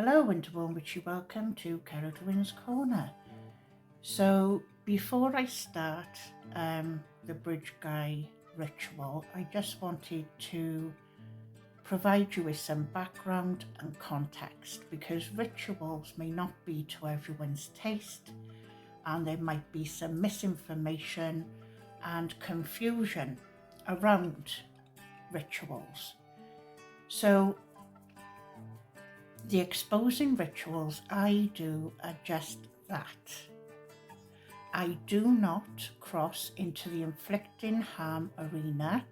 Hello and warm witchy welcome to Carol Dwin's Corner. So before I start the Bridge Guy ritual, I just wanted to provide you with some background and context because rituals may not be to everyone's taste and there might be some misinformation and confusion around rituals. So the exposing rituals I do are just that. I do not cross into the inflicting harm arena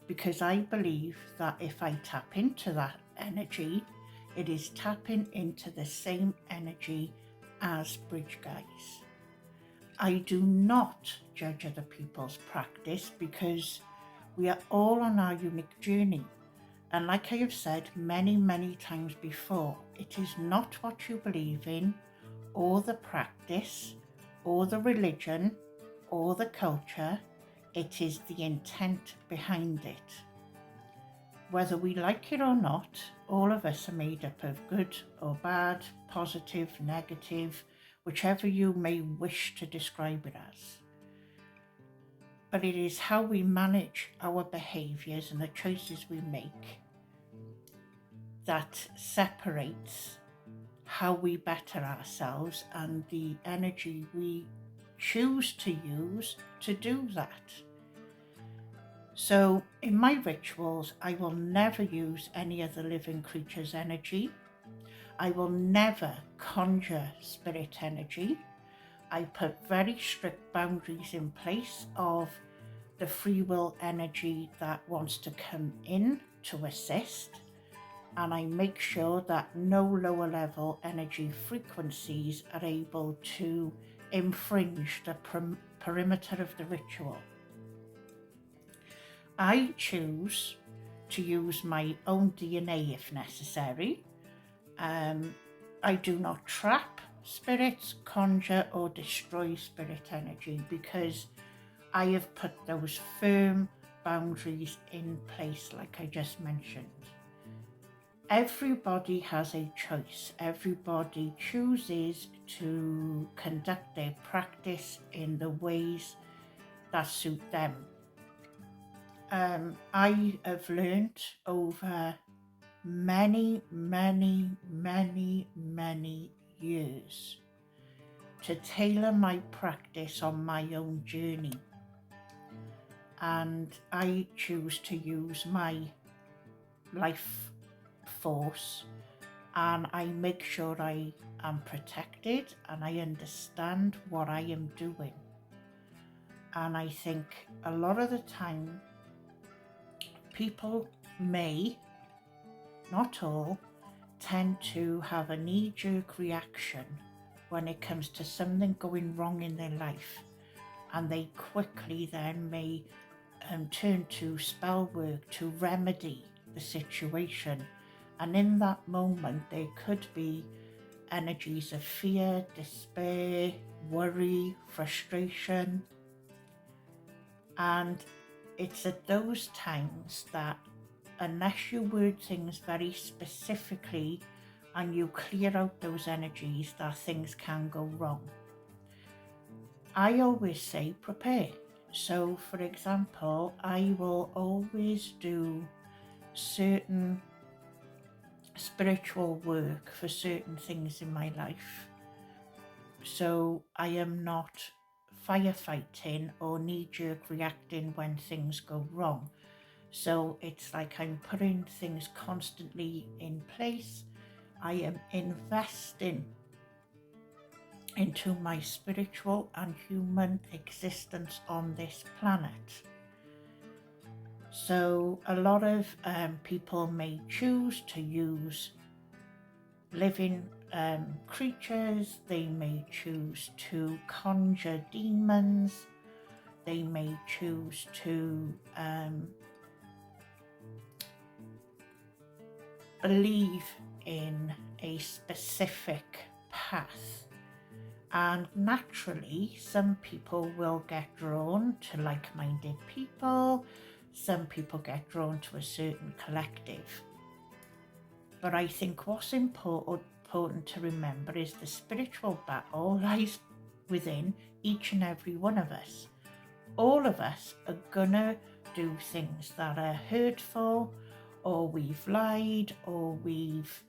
because I believe that if I tap into that energy, it is tapping into the same energy as Bridge Guys. I do not judge other people's practice because we are all on our unique journey. And like I have said many times before, it is not what you believe in, or the practice, or the religion, or the culture. It is the intent behind it. Whether we like it or not, all of us are made up of good or bad, positive, negative, whichever you may wish to describe it as. But it is how we manage our behaviours and the choices we make that separates how we better ourselves and the energy we choose to use to do that. So in my rituals, I will never use any other living creature's energy. I will never conjure spirit energy. I put very strict boundaries in place of the free will energy that wants to come in to assist, and I make sure that no lower level energy frequencies are able to infringe the perimeter of the ritual. I choose to use my own DNA if necessary. I do not trap spirits, conjure or destroy spirit energy because I have put those firm boundaries in place like I just mentioned. Everybody has a choice. Everybody chooses to conduct their practice in the ways that suit them. I have learned over many years to tailor my practice on my own journey, and I choose to use my life force, and I make sure I am protected and I understand what I am doing. And I think a lot of the time people may, not all, tend to have a knee-jerk reaction when it comes to something going wrong in their life, and they quickly then may turn to spell work to remedy the situation. And in that moment there could be energies of fear, despair, worry, frustration, and it's at those times that unless you word things very specifically and you clear out those energies, that things can go wrong. I always say prepare. So for example, I will always do certain spiritual work for certain things in my life. So I am not firefighting or knee-jerk reacting when things go wrong. So it's like I'm putting things constantly in place. I am investing into my spiritual and human existence on this planet. So a lot of people may choose to use living creatures, they may choose to conjure demons, they may choose to believe in a specific path. And naturally, some people will get drawn to like-minded people, some people get drawn to a certain collective. But I think what's important important to remember is the spiritual battle lies within each and every one of us. All of us are gonna do things that are hurtful, or we've lied, or we've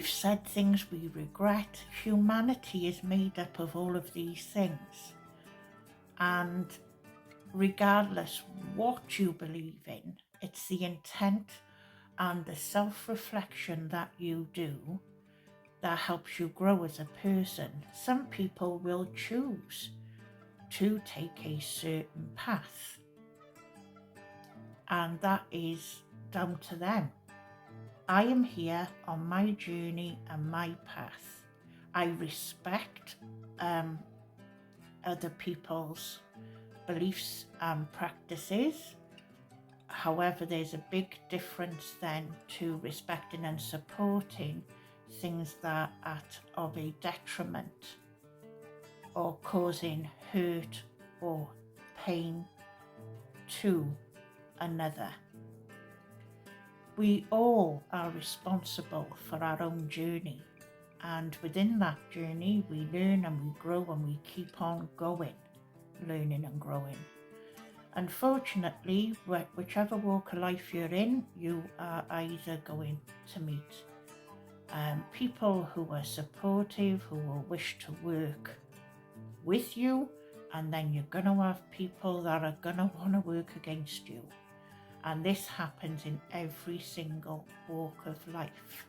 said things we regret. Humanity is made up of all of these things. And regardless what you believe in, it's the intent and the self-reflection that you do that helps you grow as a person. Some people will choose to take a certain path, and that is down to them. I am here on my journey and my path. I respect other people's beliefs and practices. However, there's a big difference then to respecting and supporting things that are of a detriment or causing hurt or pain to another. We all are responsible for our own journey, and within that journey we learn and we grow and we keep on going, learning and growing. Unfortunately, whichever walk of life you're in, you are either going to meet people who are supportive, who will wish to work with you, and then you're going to have people that are going to want to work against you. And this happens in every single walk of life.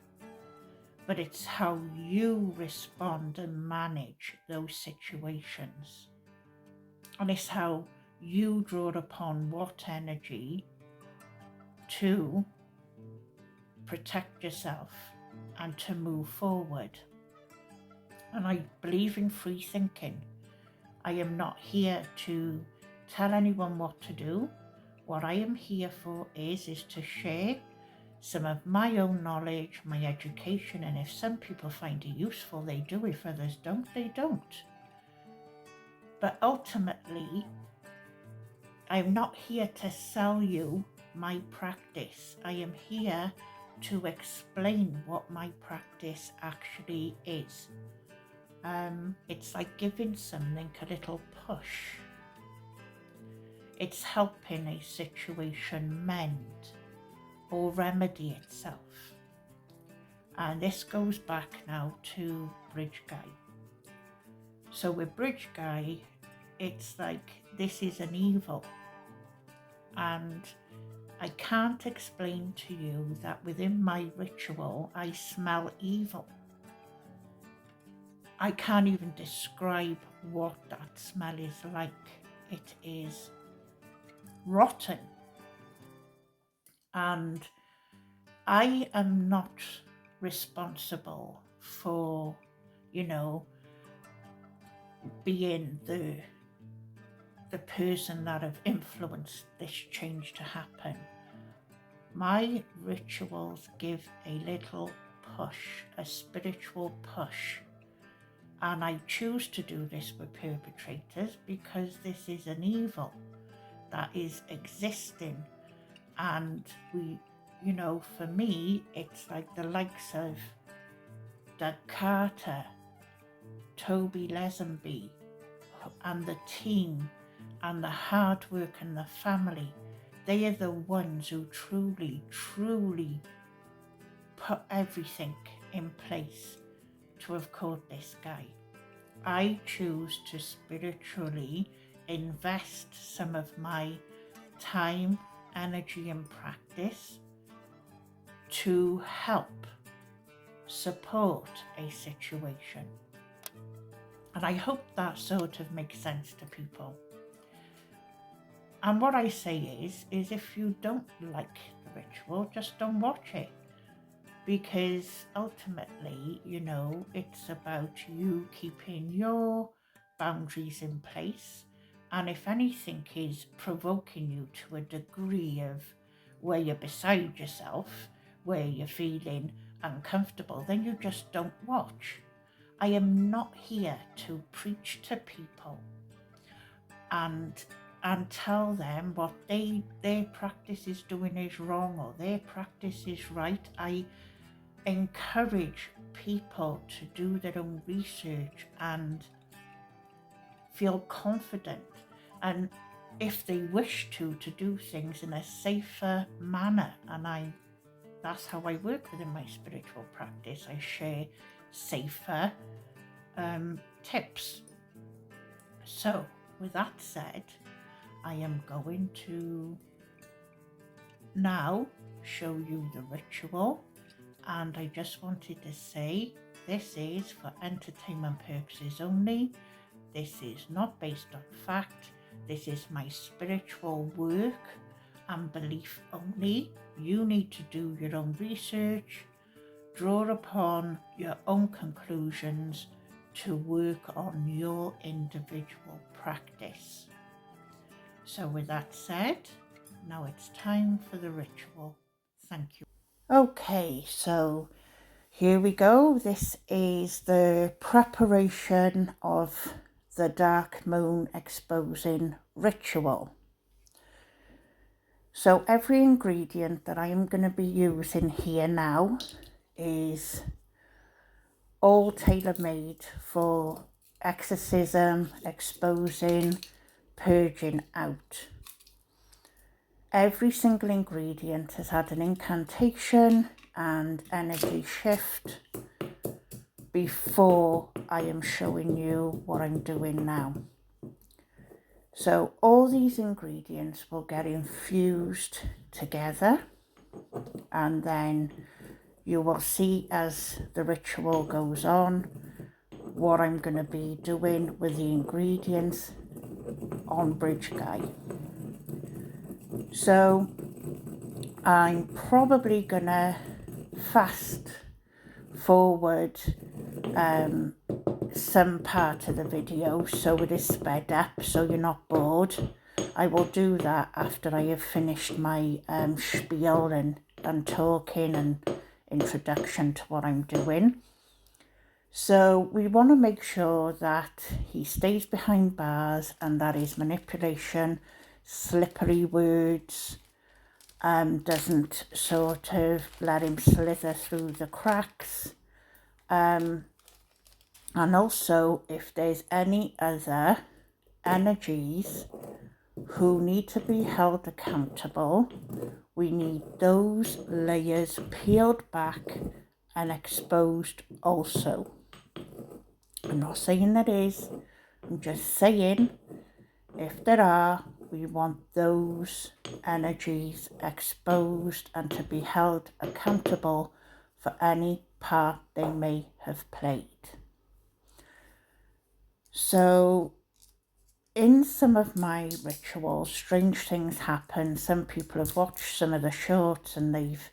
But it's how you respond and manage those situations. And it's how you draw upon what energy to protect yourself and to move forward. And I believe in free thinking. I am not here to tell anyone what to do. What I am here for is to share some of my own knowledge, my education, and if some people find it useful, they do. If others don't, they don't. But ultimately, I'm not here to sell you my practice. I am here to explain what my practice actually is. It's like giving something a little push. It's helping a situation mend or remedy itself. And this goes back now to Bridge Guy. So with Bridge Guy, it's like this is an evil. And I can't explain to you that within my ritual, I smell evil. I can't even describe what that smell is like. It is rotten. And I am not responsible for, being the person that have influenced this change to happen. My rituals give a little push, a spiritual push. And I choose to do this with perpetrators because this is an evil that is existing. And for me, it's like the likes of Doug Carter, Toby Lesenby, and the team, and the hard work and the family. They are the ones who truly, truly put everything in place to have caught this guy. I choose to spiritually invest some of my time, energy and practice to help support a situation. And I hope that sort of makes sense to people. And what I say is if you don't like the ritual, just don't watch it. Because ultimately, it's about you keeping your boundaries in place. And if anything is provoking you to a degree of where you're beside yourself, where you're feeling uncomfortable, then you just don't watch. I am not here to preach to people and tell them what their practice is doing is wrong or their practice is right. encourage people to do their own research and feel confident, and if they wish to do things in a safer manner. And that's how I work within my spiritual practice. I share safer tips. So with that said, I am going to now show you the ritual, and I just wanted to say this is for entertainment purposes only. This is not based on fact. This is my spiritual work and belief only. You need to do your own research, draw upon your own conclusions to work on your individual practice. So with that said, now it's time for the ritual. Thank you. Okay, so here we go. This is the preparation of the dark moon exposing ritual. So every ingredient that I am going to be using here now is all tailor-made for exorcism, exposing, purging out. Every single ingredient has had an incantation and energy shift before I am showing you what I'm doing now. So all these ingredients will get infused together, and then you will see as the ritual goes on what I'm going to be doing with the ingredients on Bridge Guy. So I'm probably going to fast forward some part of the video so it is sped up so you're not bored. I will do that after I have finished my spiel and talking and introduction to what I'm doing. So we want to make sure that he stays behind bars and that his manipulation, slippery words, doesn't sort of let him slither through the cracks. And also, if there's any other energies who need to be held accountable, we need those layers peeled back and exposed also. I'm not saying there is, I'm just saying if there are, we want those energies exposed and to be held accountable for any part they may have played. So in some of my rituals, strange things happen. Some people have watched some of the shorts and they've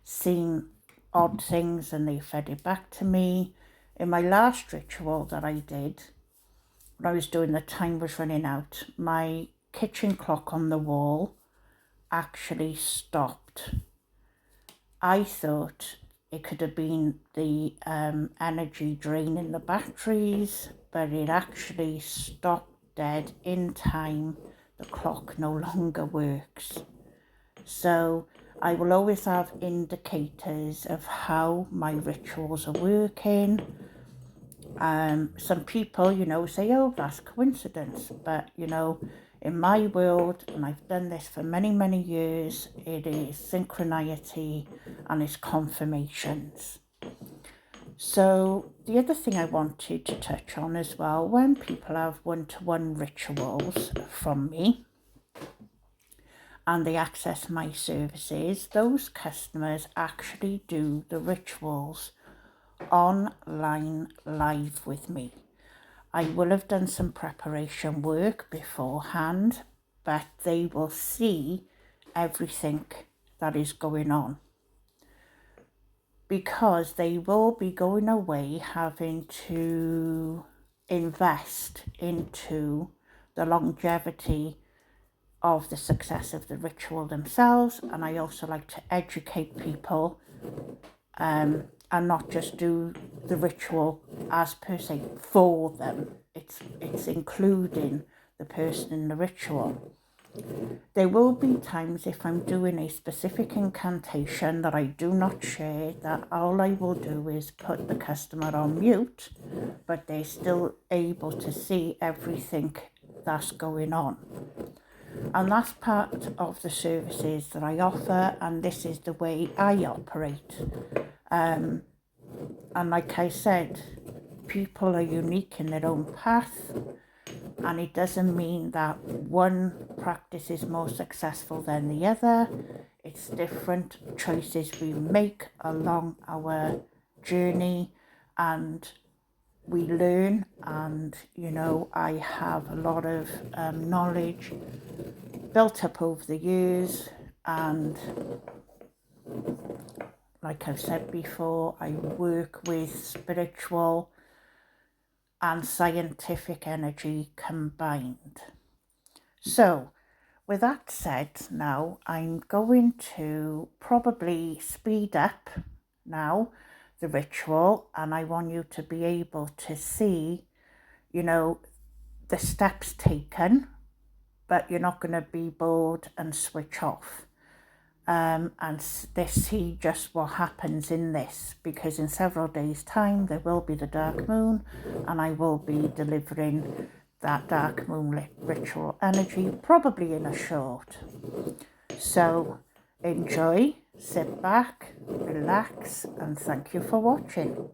seen odd things and they fed it back to me. In my last ritual that I did, when I was doing, the time was running out, my kitchen clock on the wall actually stopped. I thought it could have been the energy draining the batteries, but it actually stopped dead in time. The clock no longer works. So I will always have indicators of how my rituals are working. Some people, say, oh, that's coincidence. But, in my world, and I've done this for many, many years, it is synchronicity and it's confirmations. So the other thing I wanted to touch on as well, when people have one-to-one rituals from me and they access my services, those customers actually do the rituals online live with me. I will have done some preparation work beforehand, but they will see everything that is going on, because they will be going away having to invest into the longevity of the success of the ritual themselves. And I also like to educate people and not just do the ritual as per se for them. It's including the person in the ritual. There will be times if I'm doing a specific incantation that I do not share, that all I will do is put the customer on mute, but they're still able to see everything that's going on. And that's part of the services that I offer, and this is the way I operate. And like I said, people are unique in their own path, and it doesn't mean that one practice is more successful than the other. It's different choices we make along our journey, and we learn. And you know, I have a lot of knowledge built up over the years, and like I've said before, I work with spiritual and scientific energy combined. So with that said, now I'm going to probably speed up now the ritual, and I want you to be able to see, you know, the steps taken, but you're not going to be bored and switch off. And see just what happens in this, because in several days' time there will be the dark moon, and I will be delivering that dark moonlit ritual energy, probably in a short. So enjoy, sit back, relax, and thank you for watching.